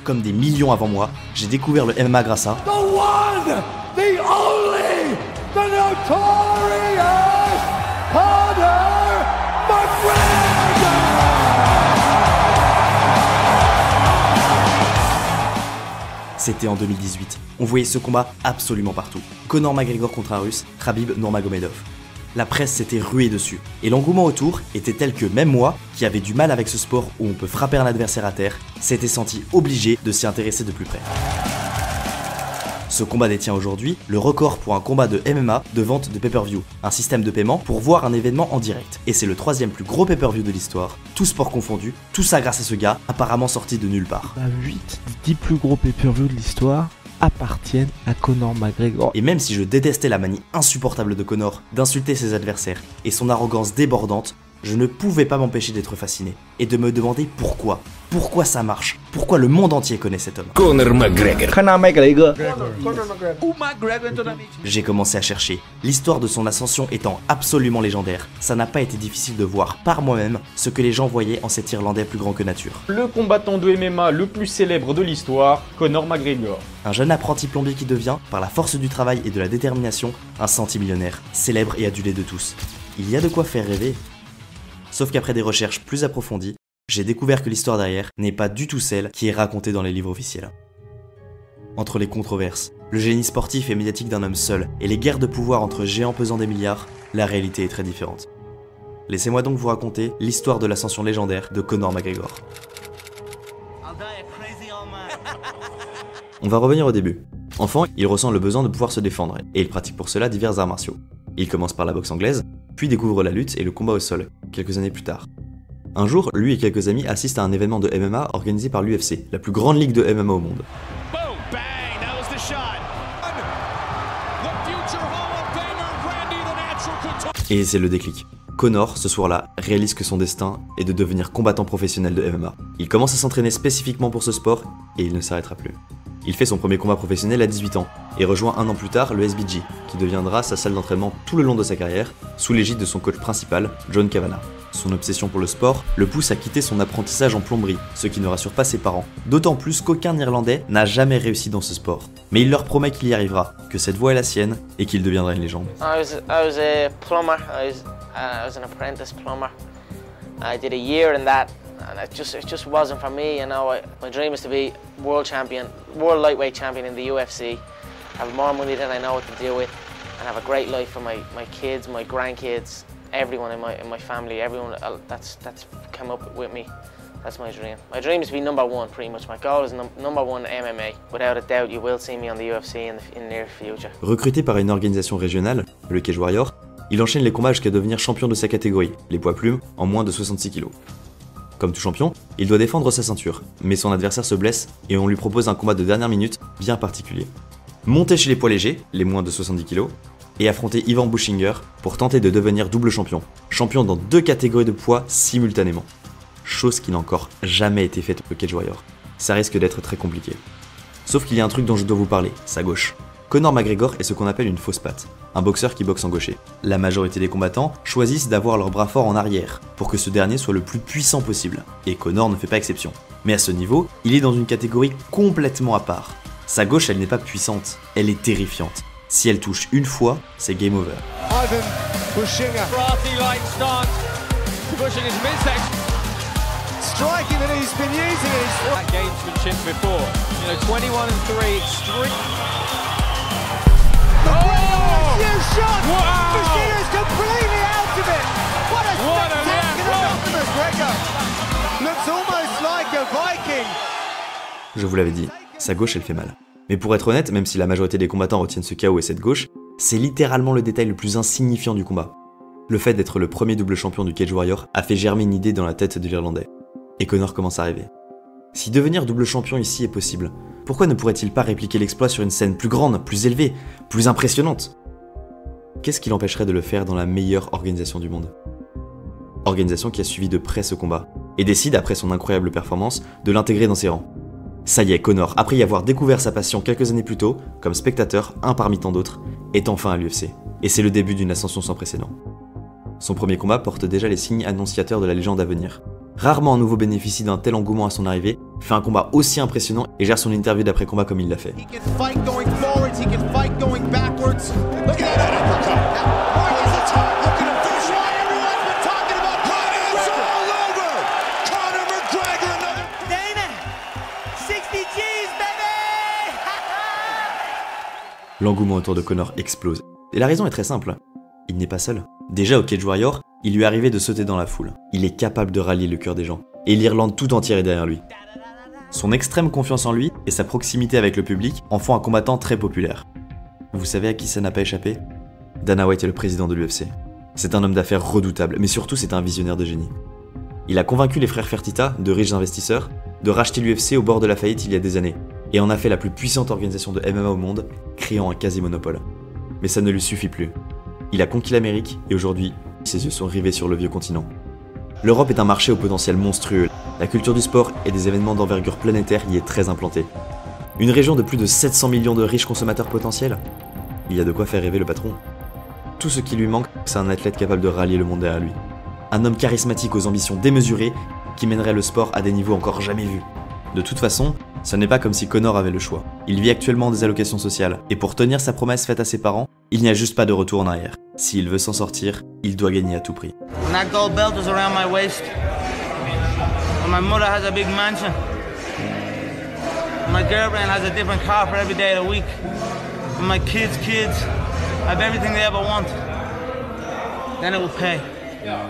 comme des millions avant moi, j'ai découvert le MMA grâce à... The one, the only, the notorious Conor McGregor! C'était en 2018. On voyait ce combat absolument partout. Conor McGregor contre un Russe, Khabib Nurmagomedov. La presse s'était ruée dessus, et l'engouement autour était tel que même moi, qui avait du mal avec ce sport où on peut frapper un adversaire à terre, s'était senti obligé de s'y intéresser de plus près. Ce combat détient aujourd'hui le record pour un combat de MMA de vente de pay-per-view, un système de paiement pour voir un événement en direct. Et c'est le 3e plus gros pay-per-view de l'histoire, tout sport confondu, tout ça grâce à ce gars, apparemment sorti de nulle part. 8 des 10 plus gros pay-per-view de l'histoire appartiennent à Conor McGregor. Et même si je détestais la manie insupportable de Conor d'insulter ses adversaires et son arrogance débordante, je ne pouvais pas m'empêcher d'être fasciné et de me demander pourquoi. Pourquoi ça marche? Pourquoi le monde entier connaît cet homme? Conor McGregor. J'ai commencé à chercher. L'histoire de son ascension étant absolument légendaire, ça n'a pas été difficile de voir par moi-même ce que les gens voyaient en cet Irlandais plus grand que nature. Le combattant de MMA le plus célèbre de l'histoire, Conor McGregor. Un jeune apprenti plombier qui devient, par la force du travail et de la détermination, un centimillionnaire, célèbre et adulé de tous. Il y a de quoi faire rêver. Sauf qu'après des recherches plus approfondies, j'ai découvert que l'histoire derrière n'est pas du tout celle qui est racontée dans les livres officiels. Entre les controverses, le génie sportif et médiatique d'un homme seul et les guerres de pouvoir entre géants pesant des milliards, la réalité est très différente. Laissez-moi donc vous raconter l'histoire de l'ascension légendaire de Conor McGregor. On va revenir au début. Enfant, il ressent le besoin de pouvoir se défendre et il pratique pour cela divers arts martiaux. Il commence par la boxe anglaise, puis découvre la lutte et le combat au sol, quelques années plus tard. Un jour, lui et quelques amis assistent à un événement de MMA organisé par l'UFC, la plus grande ligue de MMA au monde. Et c'est le déclic. Conor, ce soir-là, réalise que son destin est de devenir combattant professionnel de MMA. Il commence à s'entraîner spécifiquement pour ce sport et il ne s'arrêtera plus. Il fait son premier combat professionnel à 18 ans et rejoint un an plus tard le SBG, qui deviendra sa salle d'entraînement tout le long de sa carrière, sous l'égide de son coach principal, John Kavanagh. Son obsession pour le sport le pousse à quitter son apprentissage en plomberie, ce qui ne rassure pas ses parents, d'autant plus qu'aucun Irlandais n'a jamais réussi dans ce sport. Mais il leur promet qu'il y arrivera, que cette voie est la sienne et qu'il deviendra une légende. I was a plumber. I was an apprentice plumber. I did a year in that. And it just wasn't for me, you know. My dream is to be world lightweight champion in the UFC, have more money than I know what to do with, and have a great life for my kids, my grandkids, everyone in my family, everyone that's come up with me. That's my dream. My dream is to be #1, pretty much. My goal is #1 MMA. Without a doubt, you will see me on the UFC in the near future. Recruté par une organisation régionale, le Cage Warrior, il enchaîne les combats jusqu'à devenir champion de sa catégorie, les poids plumes, en moins de 66 kg. Comme tout champion, il doit défendre sa ceinture, mais son adversaire se blesse et on lui propose un combat de dernière minute bien particulier. Monter chez les poids légers, les moins de 70 kg, et affronter Ivan Bushinger pour tenter de devenir double champion, champion dans 2 catégories de poids simultanément. Chose qui n'a encore jamais été faite au Cage Warrior. Ça risque d'être très compliqué. Sauf qu'il y a un truc dont je dois vous parler, sa gauche. Conor McGregor est ce qu'on appelle une fausse patte, un boxeur qui boxe en gaucher. La majorité des combattants choisissent d'avoir leur bras fort en arrière, pour que ce dernier soit le plus puissant possible, et Conor ne fait pas exception. Mais à ce niveau, il est dans une catégorie complètement à part. Sa gauche, elle n'est pas puissante, elle est terrifiante. Si elle touche une fois, c'est game over. Ivan Bushinger. Striking that he's been using it. That gamesmanship before. You know, 21-3, extreme. Huge shot! Wow! Bushinger's completely out of it! What a spectacular knock from McGregor! Looks almost like a Viking! Je vous l'avais dit, sa gauche elle fait mal. Mais pour être honnête, même si la majorité des combattants retiennent ce KO et cette gauche, c'est littéralement le détail le plus insignifiant du combat. Le fait d'être le premier double champion du Cage Warrior a fait germer une idée dans la tête de l'Irlandais. Et Conor commence à rêver. Si devenir double champion ici est possible, pourquoi ne pourrait-il pas répliquer l'exploit sur une scène plus grande, plus élevée, plus impressionnante? Qu'est-ce qui l'empêcherait de le faire dans la meilleure organisation du monde? Organisation qui a suivi de près ce combat, et décide, après son incroyable performance, de l'intégrer dans ses rangs. Ça y est, Conor, après y avoir découvert sa passion quelques années plus tôt, comme spectateur, un parmi tant d'autres, est enfin à l'UFC. Et c'est le début d'une ascension sans précédent. Son premier combat porte déjà les signes annonciateurs de la légende à venir. Rarement un nouveau bénéficie d'un tel engouement à son arrivée, fait un combat aussi impressionnant et gère son interview d'après-combat comme il l'a fait. He can fight going forwards, he can fight going backwards. Look at that uppercut. Now, right at the top, looking to finish why everyone's been talking about Conor. It's all over. Conor McGregor, another. Dana, 60 G's, baby! L'engouement autour de Conor explose. Et la raison est très simple. Il n'est pas seul. Déjà au Cage Warrior, il lui arrivait de sauter dans la foule. Il est capable de rallier le cœur des gens. Et l'Irlande tout entière est derrière lui. Son extrême confiance en lui et sa proximité avec le public en font un combattant très populaire. Vous savez à qui ça n'a pas échappé? Dana White est le président de l'UFC. C'est un homme d'affaires redoutable, mais surtout c'est un visionnaire de génie. Il a convaincu les frères Fertitta, de riches investisseurs, de racheter l'UFC au bord de la faillite il y a des années, et en a fait la plus puissante organisation de MMA au monde, créant un quasi-monopole. Mais ça ne lui suffit plus. Il a conquis l'Amérique, et aujourd'hui, ses yeux sont rivés sur le vieux continent. L'Europe est un marché au potentiel monstrueux. La culture du sport et des événements d'envergure planétaire y est très implantée. Une région de plus de 700 millions de riches consommateurs potentiels. Il y a de quoi faire rêver le patron. Tout ce qui lui manque, c'est un athlète capable de rallier le monde derrière lui. Un homme charismatique aux ambitions démesurées qui mènerait le sport à des niveaux encore jamais vus. De toute façon, ce n'est pas comme si Conor avait le choix. Il vit actuellement des allocations sociales, et pour tenir sa promesse faite à ses parents, il n'y a juste pas de retour en arrière. S'il veut s'en sortir, il doit gagner à tout prix. When that gold belt was around my waist, when my mother has a big mansion, when my girlfriend has a different car for every day of the week, when my kids have everything they ever want, then it will pay.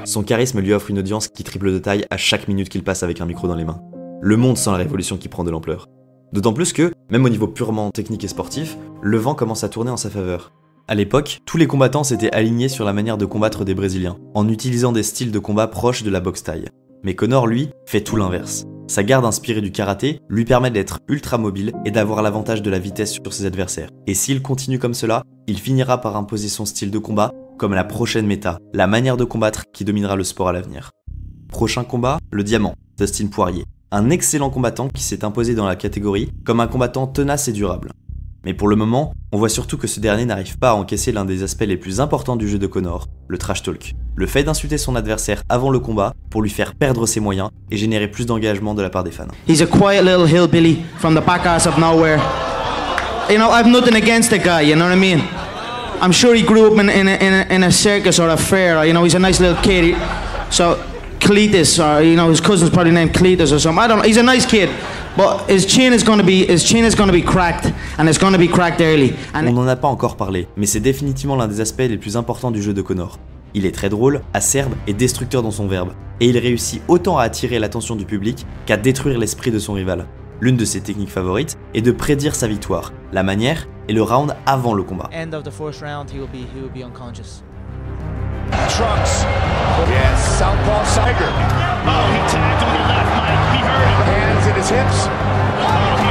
Son charisme lui offre une audience qui triple de taille à chaque minute qu'il passe avec un micro dans les mains. Le monde sent la révolution qui prend de l'ampleur. D'autant plus que, même au niveau purement technique et sportif, le vent commence à tourner en sa faveur. À l'époque, tous les combattants s'étaient alignés sur la manière de combattre des Brésiliens, en utilisant des styles de combat proches de la boxe thaï. Mais Conor, lui, fait tout l'inverse. Sa garde inspirée du karaté lui permet d'être ultra mobile et d'avoir l'avantage de la vitesse sur ses adversaires. Et s'il continue comme cela, il finira par imposer son style de combat comme la prochaine méta, la manière de combattre qui dominera le sport à l'avenir. Prochain combat, le diamant, Dustin Poirier. Un excellent combattant qui s'est imposé dans la catégorie comme un combattant tenace et durable. Mais pour le moment, on voit surtout que ce dernier n'arrive pas à encaisser l'un des aspects les plus importants du jeu de Conor, le trash talk. Le fait d'insulter son adversaire avant le combat pour lui faire perdre ses moyens et générer plus d'engagement de la part des fans. He's a quiet little hillbilly from the back ass of nowhere. You know, I've nothing against the guy, you know what I mean? I'm sure he grew up in a circus or a fair, you know, he's a nice little kid. So, Cletus, or you know, his cousin's probably named Cletus or something. I don't know. He's a nice kid, but his chin is going to be cracked, and it's going to be cracked early. On n'en a pas encore parlé, mais c'est définitivement l'un des aspects les plus importants du jeu de Conor. Il est très drôle, acerbe et destructeur dans son verbe, et il réussit autant à attirer l'attention du public qu'à détruire l'esprit de son rival. L'une de ses techniques favorites est de prédire sa victoire, la manière et le round avant le combat. End of the first round, he will be unconscious. Trunks. Yes, southpaw Tiger. Oh, he tagged him with the left, Mike. He hurt him. Hands in his hips. Oh, he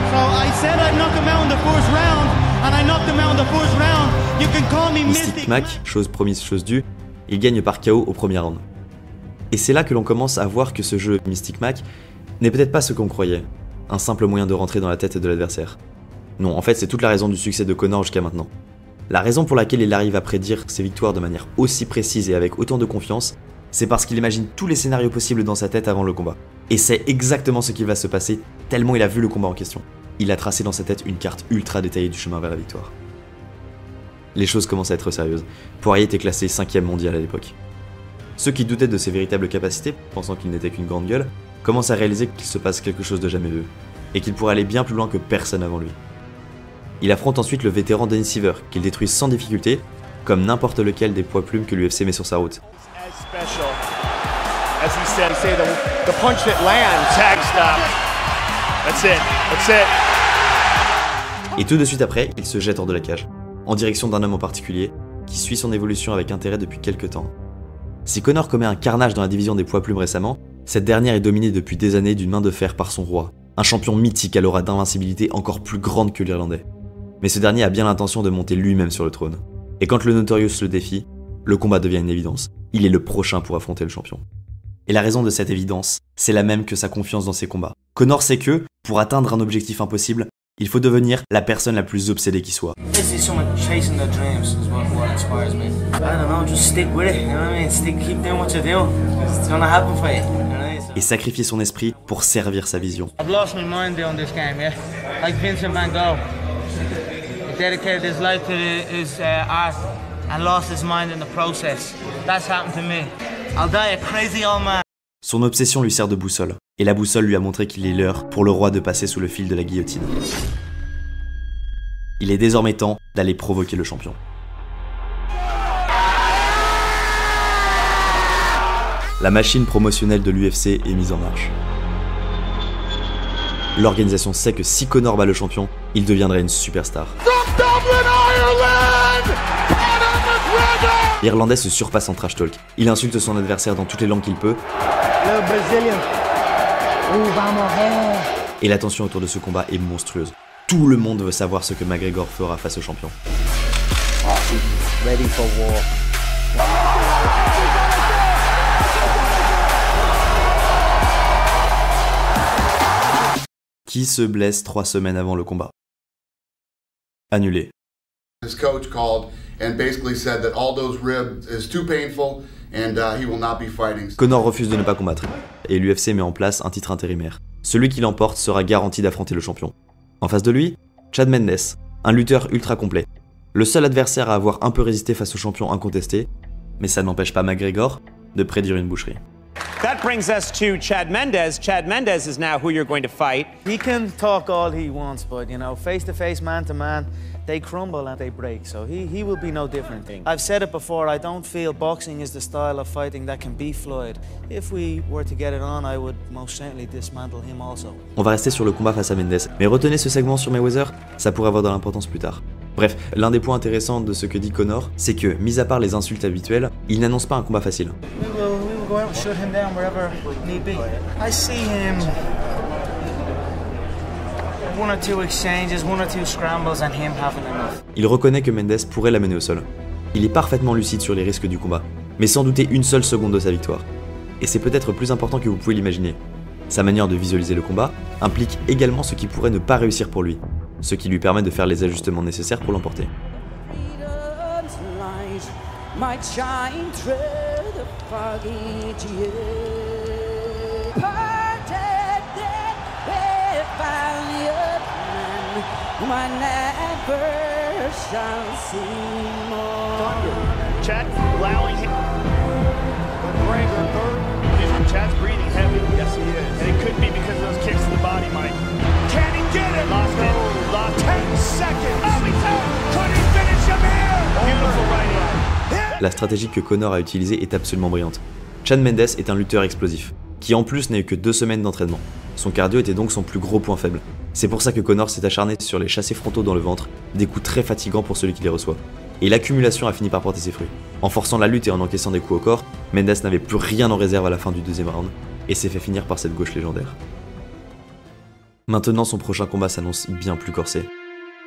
So I said I'd knock him out in the first round, and I knocked him out in the first round. You can call me Mystic Mac, chose promise, chose due, il gagne par KO au premier round. Et c'est là que l'on commence à voir que ce jeu Mystic Mac n'est peut-être pas ce qu'on croyait, un simple moyen de rentrer dans la tête de l'adversaire. Non, en fait c'est toute la raison du succès de Conor jusqu'à maintenant. La raison pour laquelle il arrive à prédire ses victoires de manière aussi précise et avec autant de confiance, c'est parce qu'il imagine tous les scénarios possibles dans sa tête avant le combat. Et c'est exactement ce qui va se passer, tellement il a vu le combat en question. Il a tracé dans sa tête une carte ultra détaillée du chemin vers la victoire. Les choses commencent à être sérieuses. Poirier était classé 5e mondial à l'époque. Ceux qui doutaient de ses véritables capacités, pensant qu'il n'était qu'une grande gueule, commencent à réaliser qu'il se passe quelque chose de jamais vu, et qu'il pourrait aller bien plus loin que personne avant lui. Il affronte ensuite le vétéran Dennis Siver, qu'il détruit sans difficulté, comme n'importe lequel des poids plumes que l'UFC met sur sa route. Et tout de suite après, il se jette hors de la cage, en direction d'un homme en particulier, qui suit son évolution avec intérêt depuis quelques temps. Si Conor commet un carnage dans la division des poids plumes récemment, cette dernière est dominée depuis des années d'une main de fer par son roi, un champion mythique à l'aura d'invincibilité encore plus grande que l'Irlandais. Mais ce dernier a bien l'intention de monter lui-même sur le trône. Et quand le Notorious le défie, le combat devient une évidence. Il est le prochain pour affronter le champion. Et la raison de cette évidence, c'est la même que sa confiance dans ses combats. Conor sait que, pour atteindre un objectif impossible, Il faut devenir la personne la plus obsédée qui soit. This is someone chasing their dreams is what inspires me. I don't know, just stick with it, you know what I mean? Keep doing what you're doing. It's gonna happen for you. You know what I mean? Et sacrifier son esprit pour servir sa vision. I've lost my mind doing this game, yeah? Like Vincent van Gogh. He dedicated his life to his art and lost his mind in the process. That's happened to me. I'll die a crazy old man. Son obsession lui sert de boussole, et la boussole lui a montré qu'il est l'heure pour le roi de passer sous le fil de la guillotine. Il est désormais temps d'aller provoquer le champion. La machine promotionnelle de l'UFC est mise en marche. L'organisation sait que si Conor bat le champion, il deviendrait une superstar. L'Irlandais se surpasse en trash talk. Il insulte son adversaire dans toutes les langues qu'il peut. Et la tension autour de ce combat est monstrueuse. Tout le monde veut savoir ce que McGregor fera face au champion. Ready for war. Qui se blesse 3 semaines avant le combat? Annulé. His coach called and basically said that all those ribs is too painful and he will not be fighting. Conor refuse de ne pas combattre et l'UFC met en place un titre intérimaire. Celui qui l'emporte sera garanti d'affronter le champion. En face de lui, Chad Mendes, un lutteur ultra complet. Le seul adversaire à avoir un peu résisté face au champion incontesté, mais ça n'empêche pas McGregor de prédire une boucherie. That brings us to Chad Mendes. Chad Mendes is now who you're going to fight. He can talk all he wants, but you know, face to face, man to man, they crumble and they break. So he will be no different. I've said it before, I don't feel boxing is the style of fighting that can beat Floyd. If we were to get it on, I would most certainly dismantle him also. On va rester sur le combat face à Mendes, mais retenez ce segment sur Mayweather, ça pourrait avoir de l'importance plus tard. Bref, l'un des points intéressants de ce que dit Conor, c'est que, mis à part les insultes habituelles, il n'annonce pas un combat facile. We will go out and shut him down wherever need be. I see him one or two exchanges, one or two scrambles and him having enough. Il reconnaît que Mendes pourrait l'amener au sol. Il est parfaitement lucide sur les risques du combat, mais sans douter une seule seconde de sa victoire. Et c'est peut-être plus important que vous pouvez l'imaginer. Sa manière de visualiser le combat implique également ce qui pourrait ne pas réussir pour lui, ce qui lui permet de faire les ajustements nécessaires pour l'emporter. Chad allowing him. Chad's breathing heavy. Yes, he is. And it could be because of those kicks to the body, Mike. Can he get it? Lost it. Lost 10 seconds. Oh, he's out. Could he finish him here? Beautiful right hand. La stratégie que Conor a utilisée est absolument brillante. Chad Mendes est un lutteur explosif, qui en plus n'a eu que 2 semaines d'entraînement. Son cardio était donc son plus gros point faible. C'est pour ça que Conor s'est acharné sur les chassés frontaux dans le ventre, des coups très fatigants pour celui qui les reçoit. Et l'accumulation a fini par porter ses fruits. En forçant la lutte et en encaissant des coups au corps, Mendes n'avait plus rien en réserve à la fin du 2e round, et s'est fait finir par cette gauche légendaire. Maintenant, son prochain combat s'annonce bien plus corsé.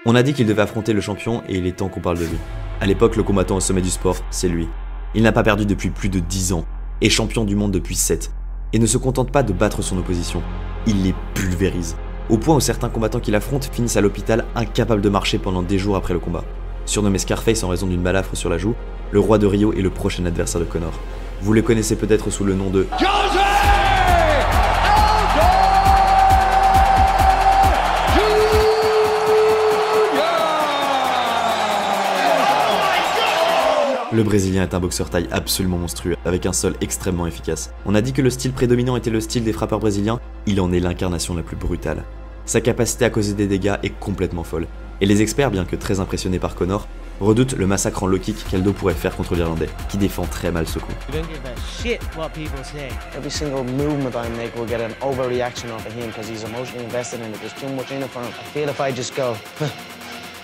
On a dit qu'il devait affronter le champion et il est temps qu'on parle de lui. À l'époque, le combattant au sommet du sport, c'est lui. Il n'a pas perdu depuis plus de 10 ans, est champion du monde depuis 7, et ne se contente pas de battre son opposition, il les pulvérise. Au point où certains combattants qu'il affronte finissent à l'hôpital incapables de marcher pendant des jours après le combat. Surnommé Scarface en raison d'une balafre sur la joue, le roi de Rio est le prochain adversaire de Conor. Vous le connaissez peut-être sous le nom de Le Brésilien est un boxeur taille absolument monstrueux, avec un sol extrêmement efficace. On a dit que le style prédominant était le style des frappeurs brésiliens, il en est l'incarnation la plus brutale. Sa capacité à causer des dégâts est complètement folle, et les experts, bien que très impressionnés par Conor, redoutent le massacre en low kick qu'Aldo pourrait faire contre l'Irlandais, qui défend très mal ce coup. Every single movement I make will get an overreaction off of him because he's emotionally invested in it. There's too much in it for him. I feel if I just go,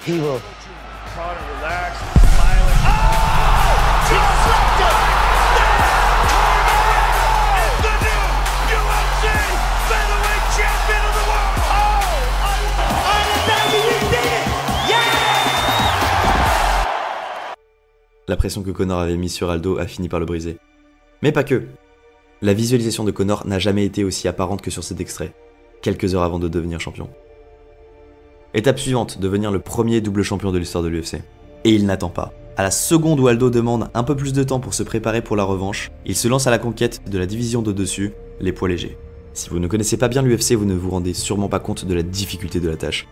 he will. Caught and relaxed, smiling. Oh! He slipped it! Is the new UFC featherweight champion of the world! La pression que Conor avait mise sur Aldo a fini par le briser. Mais pas que. La visualisation de Conor n'a jamais été aussi apparente que sur cet extrait, quelques heures avant de devenir champion. Étape suivante, devenir le premier double champion de l'histoire de l'UFC. Et il n'attend pas. À la seconde où Aldo demande un peu plus de temps pour se préparer pour la revanche, il se lance à la conquête de la division de dessus, les poids légers. Si vous ne connaissez pas bien l'UFC, vous ne vous rendez sûrement pas compte de la difficulté de la tâche.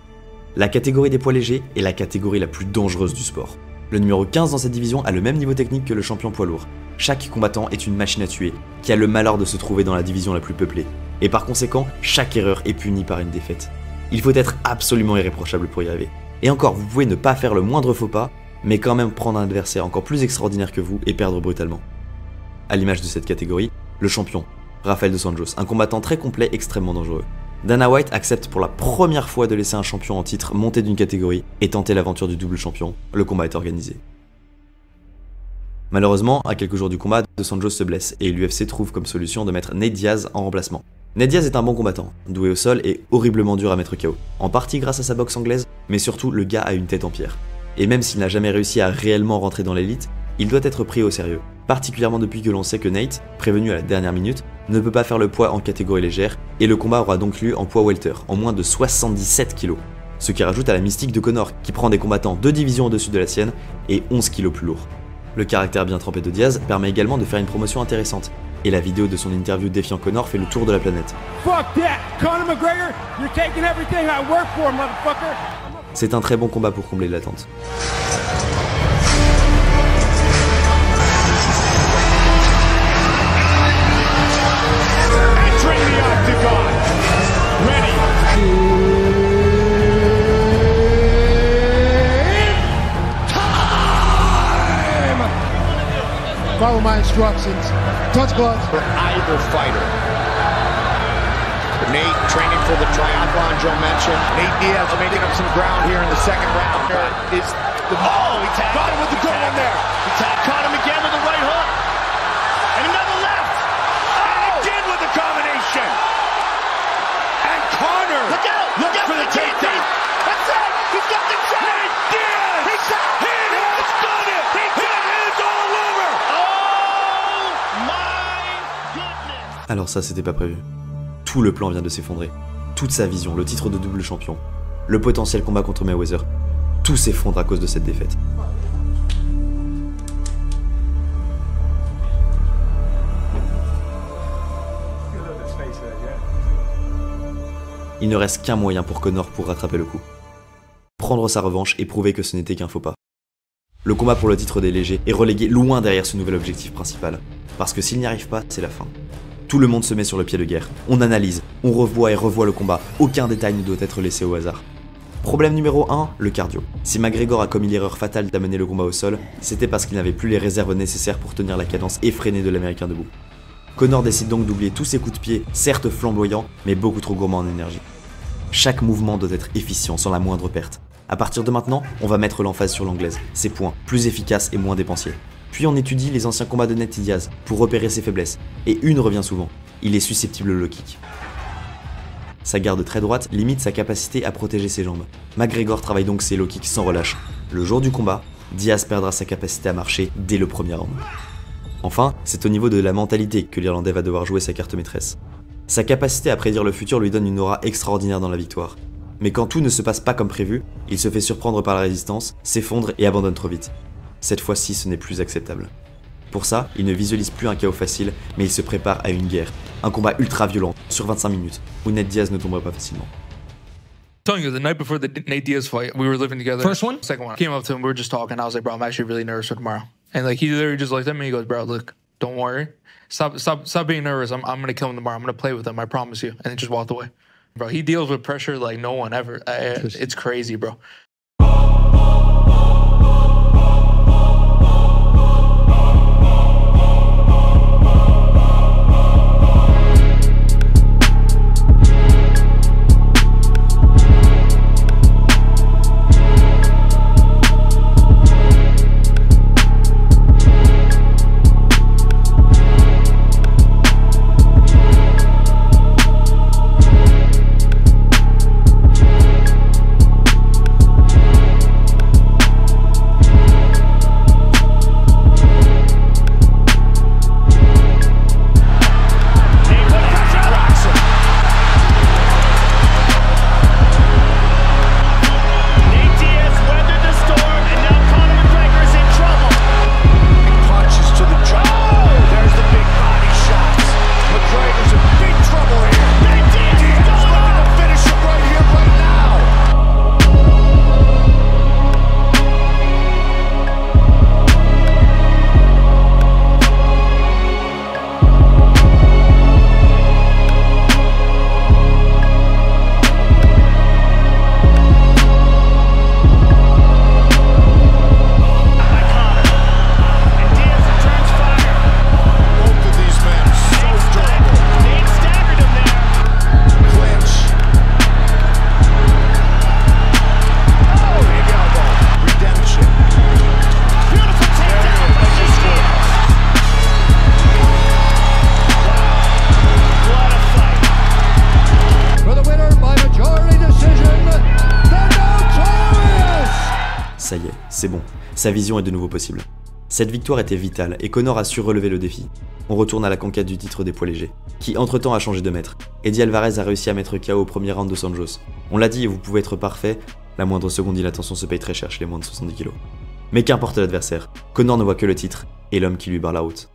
La catégorie des poids légers est la catégorie la plus dangereuse du sport. Le numéro 15 dans cette division a le même niveau technique que le champion poids lourd. Chaque combattant est une machine à tuer, qui a le malheur de se trouver dans la division la plus peuplée. Et par conséquent, chaque erreur est punie par une défaite. Il faut être absolument irréprochable pour y arriver. Et encore, vous pouvez ne pas faire le moindre faux pas, mais quand même prendre un adversaire encore plus extraordinaire que vous et perdre brutalement. À l'image de cette catégorie, le champion, Rafael dos Anjos, un combattant très complet extrêmement dangereux. Dana White accepte pour la première fois de laisser un champion en titre monter d'une catégorie et tenter l'aventure du double champion. Le combat est organisé. Malheureusement, à quelques jours du combat, dos Anjos se blesse et l'UFC trouve comme solution de mettre Nate Diaz en remplacement. Nate Diaz est un bon combattant, doué au sol et horriblement dur à mettre KO, en partie grâce à sa boxe anglaise, mais surtout le gars a une tête en pierre. Et même s'il n'a jamais réussi à réellement rentrer dans l'élite, il doit être pris au sérieux, particulièrement depuis que l'on sait que Nate, prévenu à la dernière minute, ne peut pas faire le poids en catégorie légère, et le combat aura donc lieu en poids welter, en moins de 77 kg. Ce qui rajoute à la mystique de Conor, qui prend des combattants 2 divisions au-dessus de la sienne, et 11 kg plus lourds. Le caractère bien trempé de Diaz permet également de faire une promotion intéressante, et la vidéo de son interview défiant Conor fait le tour de la planète. Fuck that! Conor McGregor, you're taking everything I work for, motherfucker! C'est un très bon combat pour combler l'attente. Entering the octagon, ready. Time! Follow my instructions. Touch gloves. For either fighter. Nate training for the triathlon Joe mentioned. Nate Diaz making up some ground here in the second round. He got him with the good one there. He caught him again with the right hook. And another left. And again with the combination. And Conor looks for the takedown. That's it. He's got the shot. Nate Diaz. He's done it. It is all over. Oh my goodness. Alors ça, c'était pas prévu. Tout le plan vient de s'effondrer. Toute sa vision, le titre de double champion, le potentiel combat contre Mayweather, tout s'effondre à cause de cette défaite. Il ne reste qu'un moyen pour Conor pour rattraper le coup. Prendre sa revanche et prouver que ce n'était qu'un faux pas. Le combat pour le titre des légers est relégué loin derrière ce nouvel objectif principal, parce que s'il n'y arrive pas, c'est la fin. Tout le monde se met sur le pied de guerre. On analyse, on revoit et revoit le combat. Aucun détail ne doit être laissé au hasard. Problème numéro 1, le cardio. Si McGregor a commis l'erreur fatale d'amener le combat au sol, c'était parce qu'il n'avait plus les réserves nécessaires pour tenir la cadence effrénée de l'Américain debout. Conor décide donc d'oublier tous ses coups de pied, certes flamboyants, mais beaucoup trop gourmands en énergie. Chaque mouvement doit être efficient, sans la moindre perte. À partir de maintenant, on va mettre l'emphase sur l'anglaise, ses points, plus efficaces et moins dépensiers. Puis on étudie les anciens combats de Nate Diaz pour repérer ses faiblesses, et une revient souvent, il est susceptible au low kick. Sa garde très droite limite sa capacité à protéger ses jambes. McGregor travaille donc ses low kicks sans relâche. Le jour du combat, Diaz perdra sa capacité à marcher dès le premier round. Enfin, c'est au niveau de la mentalité que l'Irlandais va devoir jouer sa carte maîtresse. Sa capacité à prédire le futur lui donne une aura extraordinaire dans la victoire. Mais quand tout ne se passe pas comme prévu, il se fait surprendre par la résistance, s'effondre et abandonne trop vite. Cette fois-ci, ce n'est plus acceptable. Pour ça, il ne visualise plus un chaos facile, mais il se prépare à une guerre. Un combat ultra violent, sur 25 minutes, où Nate Diaz ne tomberait pas facilement. Telling you, the night before the Nate Diaz fight, we were living together. First one? Second one. I came up to him, we were just talking. I was like, bro, I'm actually really nervous for tomorrow. And like, he literally just looked at me, he goes, bro, look, don't worry. Stop being nervous. I'm gonna kill him tomorrow. I'm gonna play with him, I promise you. And he just walked away. Bro, he deals with pressure like no one ever. It's crazy, bro. c'est bon, sa vision est de nouveau possible. Cette victoire était vitale et Conor a su relever le défi. On retourne à la conquête du titre des poids légers, qui entre-temps a changé de maître. Eddie Alvarez a réussi à mettre KO au premier round de Sanjos. On l'a dit et vous pouvez être parfait, la moindre seconde d'inattention se paye très cher chez les moins de 70 kg. Mais qu'importe l'adversaire, Conor ne voit que le titre et l'homme qui lui barre la route.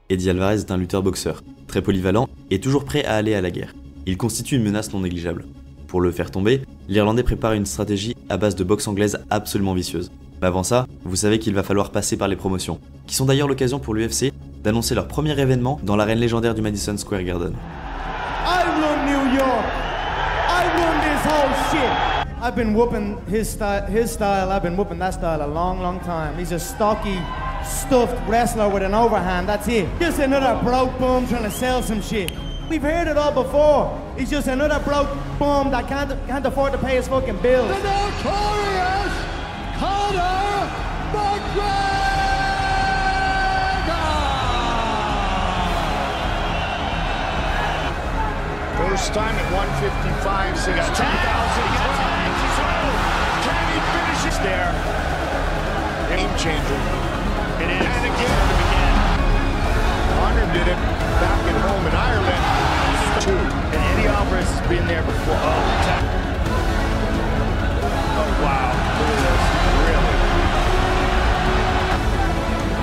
Eddie Alvarez est un lutteur-boxeur, très polyvalent et toujours prêt à aller à la guerre. Il constitue une menace non négligeable. Pour le faire tomber, l'Irlandais prépare une stratégie à base de boxe anglaise absolument vicieuse. Mais avant ça, vous savez qu'il va falloir passer par les promotions, qui sont d'ailleurs l'occasion pour l'UFC d'annoncer leur premier événement dans l'arène légendaire du Madison Square Garden. I run New York. I run this whole shit. I've been whooping his style. I've been whooping that style a long time. He's a stocky, stuffed wrestler with an overhand. That's it. Just another broke bum trying to sell some shit. We've heard it all before. He's just another broke bum that can't afford to pay his fucking bills. The notorious Conor McGregor! First time at 155 since 2012. Can he finish it there? Game changer. It is. And again. Conor did it back at home in Ireland. Two. And Eddie Alvarez has been there before. Oh, wow. Look at this. Really.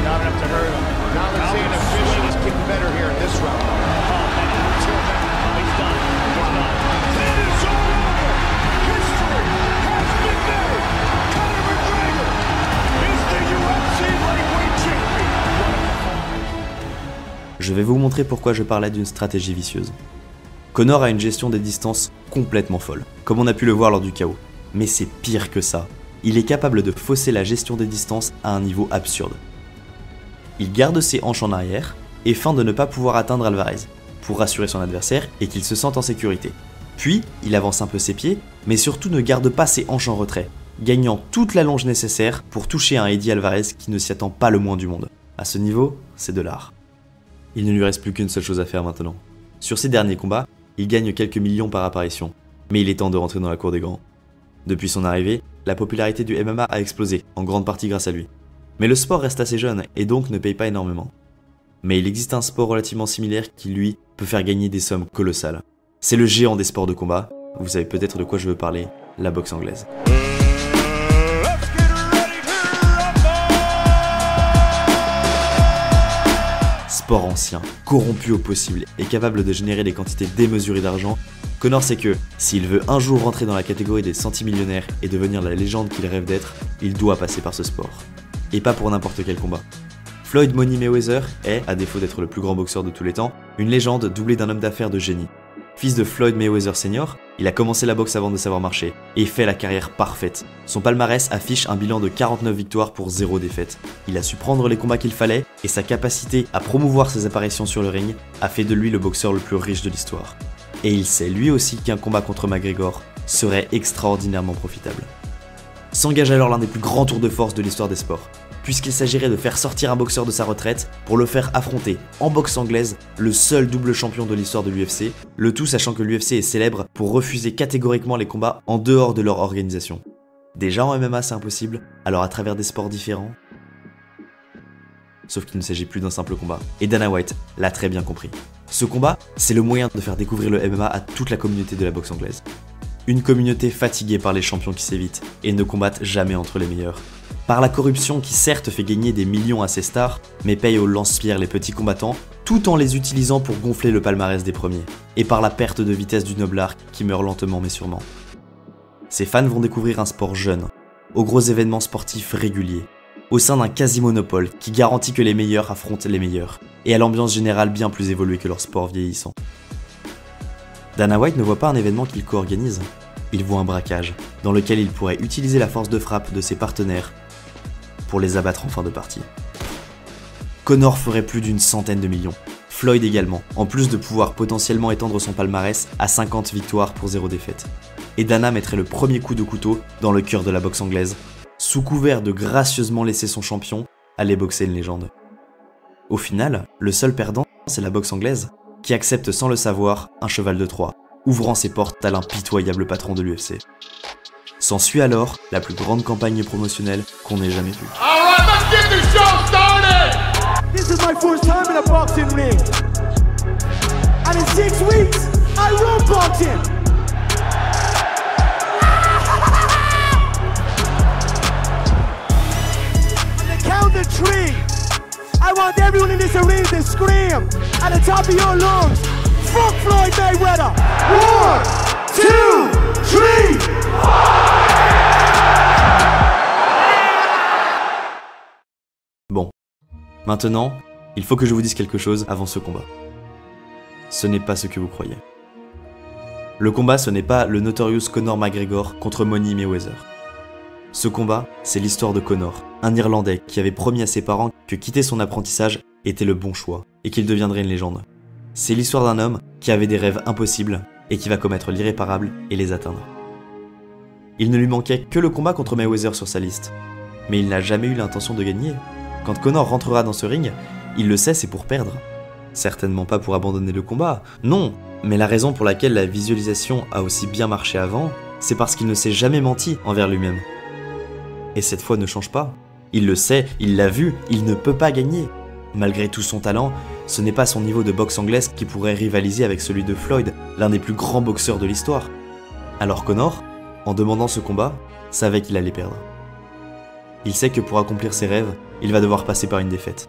Not enough to hurt him. Now they're saying officially he's getting better here in this round. He's done. It is all over. History has been made. Conor McGregor is the UFC lightweight champion. Je vais vous montrer pourquoi je parlais d'une stratégie vicieuse. Conor a une gestion des distances complètement folle, comme on a pu le voir lors du KO. Mais c'est pire que ça. Il est capable de fausser la gestion des distances à un niveau absurde. Il garde ses hanches en arrière et feint de ne pas pouvoir atteindre Alvarez, pour rassurer son adversaire et qu'il se sente en sécurité. Puis, il avance un peu ses pieds, mais surtout ne garde pas ses hanches en retrait, gagnant toute la longe nécessaire pour toucher un Eddie Alvarez qui ne s'y attend pas le moins du monde. À ce niveau, c'est de l'art. Il ne lui reste plus qu'une seule chose à faire maintenant. Sur ses derniers combats, il gagne quelques millions par apparition, mais il est temps de rentrer dans la cour des grands. Depuis son arrivée, la popularité du MMA a explosé, en grande partie grâce à lui. Mais le sport reste assez jeune et donc ne paye pas énormément. Mais il existe un sport relativement similaire qui, lui, peut faire gagner des sommes colossales. C'est le géant des sports de combat, vous savez peut-être de quoi je veux parler, la boxe anglaise. Sport ancien, corrompu au possible et capable de générer des quantités démesurées d'argent, Conor sait que, s'il veut un jour rentrer dans la catégorie des centimillionnaires et devenir la légende qu'il rêve d'être, il doit passer par ce sport. Et pas pour n'importe quel combat. Floyd Money Mayweather est, à défaut d'être le plus grand boxeur de tous les temps, une légende doublée d'un homme d'affaires de génie. Fils de Floyd Mayweather Sr., il a commencé la boxe avant de savoir marcher, et fait la carrière parfaite. Son palmarès affiche un bilan de 49 victoires pour 0 défaite. Il a su prendre les combats qu'il fallait, et sa capacité à promouvoir ses apparitions sur le ring a fait de lui le boxeur le plus riche de l'histoire. Et il sait lui aussi qu'un combat contre McGregor serait extraordinairement profitable. S'engage alors l'un des plus grands tours de force de l'histoire des sports, puisqu'il s'agirait de faire sortir un boxeur de sa retraite pour le faire affronter, en boxe anglaise, le seul double champion de l'histoire de l'UFC, le tout sachant que l'UFC est célèbre pour refuser catégoriquement les combats en dehors de leur organisation. Déjà en MMA c'est impossible, alors à travers des sports différents... Sauf qu'il ne s'agit plus d'un simple combat, et Dana White l'a très bien compris. Ce combat, c'est le moyen de faire découvrir le MMA à toute la communauté de la boxe anglaise. Une communauté fatiguée par les champions qui s'évitent et ne combattent jamais entre les meilleurs. Par la corruption qui certes fait gagner des millions à ses stars, mais paye aux lance-pierres les petits combattants, tout en les utilisant pour gonfler le palmarès des premiers. Et par la perte de vitesse du noble art qui meurt lentement mais sûrement. Ses fans vont découvrir un sport jeune, aux gros événements sportifs réguliers, au sein d'un quasi-monopole qui garantit que les meilleurs affrontent les meilleurs, et à l'ambiance générale bien plus évoluée que leur sport vieillissant. Dana White ne voit pas un événement qu'il co-organise, il voit un braquage, dans lequel il pourrait utiliser la force de frappe de ses partenaires pour les abattre en fin de partie. Conor ferait plus d'une centaine de millions, Floyd également, en plus de pouvoir potentiellement étendre son palmarès à 50 victoires pour 0 défaite. Et Dana mettrait le premier coup de couteau dans le cœur de la boxe anglaise, sous couvert de gracieusement laisser son champion aller boxer une légende. Au final, le seul perdant, c'est la boxe anglaise, qui accepte sans le savoir un cheval de Troie, ouvrant ses portes à l'impitoyable patron de l'UFC. S'ensuit alors la plus grande campagne promotionnelle qu'on ait jamais vue. All right, let's get this show started! This is my first time in a boxing ring. And in 6 weeks, I run boxing. On the count of 3, I want everyone in this arena to scream at the top of your lungs, fuck Floyd Mayweather. 1, 2, 3. Bon, maintenant, il faut que je vous dise quelque chose avant ce combat. Ce n'est pas ce que vous croyez. Le combat, ce n'est pas le Notorious Conor McGregor contre Money Mayweather. Ce combat, c'est l'histoire de Conor, un Irlandais qui avait promis à ses parents que quitter son apprentissage était le bon choix et qu'il deviendrait une légende. C'est l'histoire d'un homme qui avait des rêves impossibles et qui va commettre l'irréparable et les atteindre. Il ne lui manquait que le combat contre Mayweather sur sa liste, mais il n'a jamais eu l'intention de gagner. Quand Conor rentrera dans ce ring, il le sait, c'est pour perdre. Certainement pas pour abandonner le combat, non, mais la raison pour laquelle la visualisation a aussi bien marché avant, c'est parce qu'il ne s'est jamais menti envers lui-même. Et cette fois ne change pas. Il le sait, il l'a vu, il ne peut pas gagner. Malgré tout son talent, ce n'est pas son niveau de boxe anglaise qui pourrait rivaliser avec celui de Floyd, l'un des plus grands boxeurs de l'histoire. Alors Conor, en demandant ce combat, savait qu'il allait perdre. Il sait que pour accomplir ses rêves, il va devoir passer par une défaite.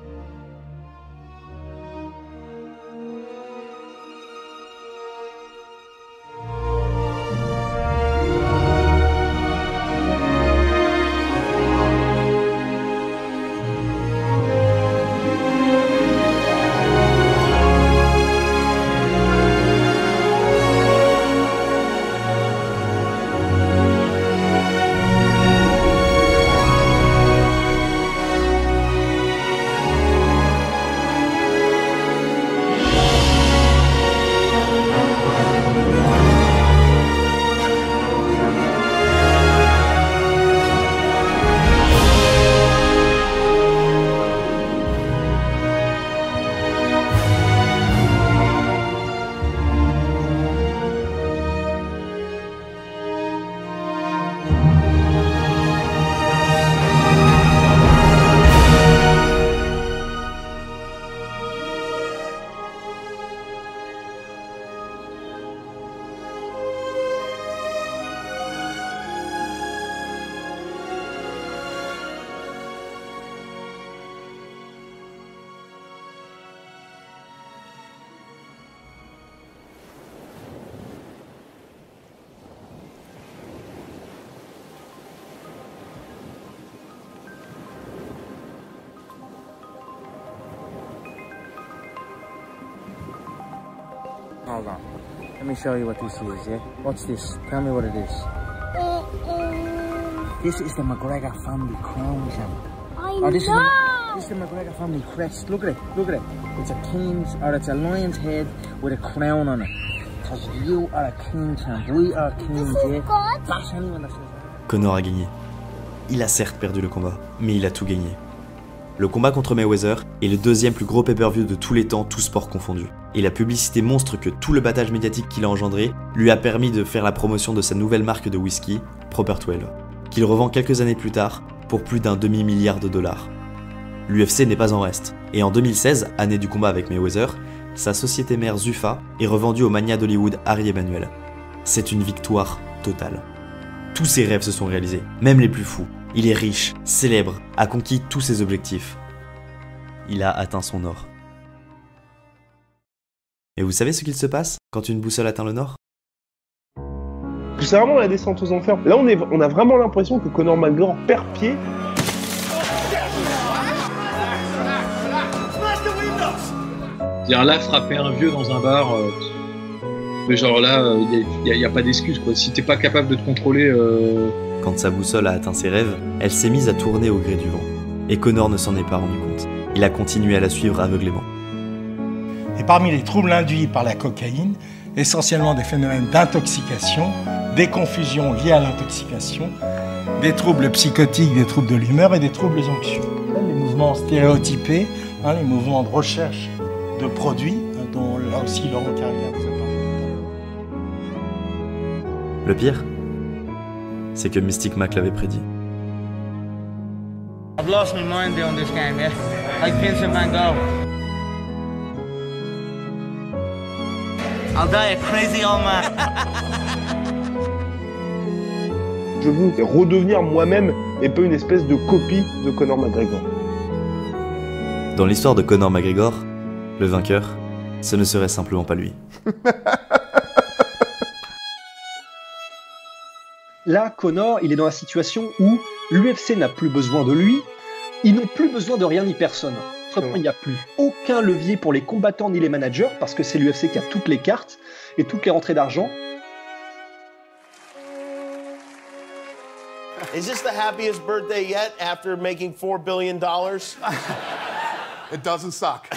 Hold on. Let me show you what this is, yeah? What's this? Tell me what it is. This is the McGregor family crown, Sam. This is the McGregor family crest. Look at it. Look at it. It's a king's, or it's a lion's head with a crown on it. Because you are a king, champ. We are kings, yeah? That's anyone that says that. Conor a gagné. Il a certes perdu le combat, mais il a tout gagné. Le combat contre Mayweather est le deuxième plus gros pay-per-view de tous les temps, tous sports confondus. Et la publicité monstre que tout le battage médiatique qu'il a engendré lui a permis de faire la promotion de sa nouvelle marque de whisky, Proper 12, qu'il revend quelques années plus tard pour plus d'un demi-milliard de dollars. L'UFC n'est pas en reste, et en 2016, année du combat avec Mayweather, sa société mère Zuffa est revendue au magnat d'Hollywood Harry Emanuel. C'est une victoire totale. Tous ses rêves se sont réalisés, même les plus fous. Il est riche, célèbre, a conquis tous ses objectifs. Il a atteint son or. Et vous savez ce qu'il se passe quand une boussole atteint le nord? C'est vraiment la descente aux enfers. Là, on a vraiment l'impression que Conor McGregor perd pied. C'est-à-dire là, frapper un vieux dans un bar, mais genre là, il n'y a pas d'excuse, quoi. Si t'es pas capable de te contrôler... Quand sa boussole a atteint ses rêves, elle s'est mise à tourner au gré du vent. Et Conor ne s'en est pas rendu compte. Il a continué à la suivre aveuglément. Et parmi les troubles induits par la cocaïne, essentiellement des phénomènes d'intoxication, des confusions liées à l'intoxication, des troubles psychotiques, des troubles de l'humeur et des troubles anxieux. Les mouvements stéréotypés, les mouvements de recherche de produits, dont là aussi Laurent Carrière vous a parlé. Le pire, c'est que Mystic Mac l'avait prédit. I've lost my mind doing this game, yeah? Like Vincent van Gogh. I'll die a crazy old man. Je veux redevenir moi-même et pas une espèce de copie de Conor McGregor. Dans l'histoire de Conor McGregor, le vainqueur, ce ne serait simplement pas lui. Là, Conor, il est dans la situation où l'UFC n'a plus besoin de lui, ils n'ont plus besoin de rien ni personne. Il n'y a plus aucun levier pour les combattants ni les managers, parce que c'est l'UFC qui a toutes les cartes et toutes les rentrées d'argent. Is this the happiest birthday yet after making $4 billion? It doesn't suck.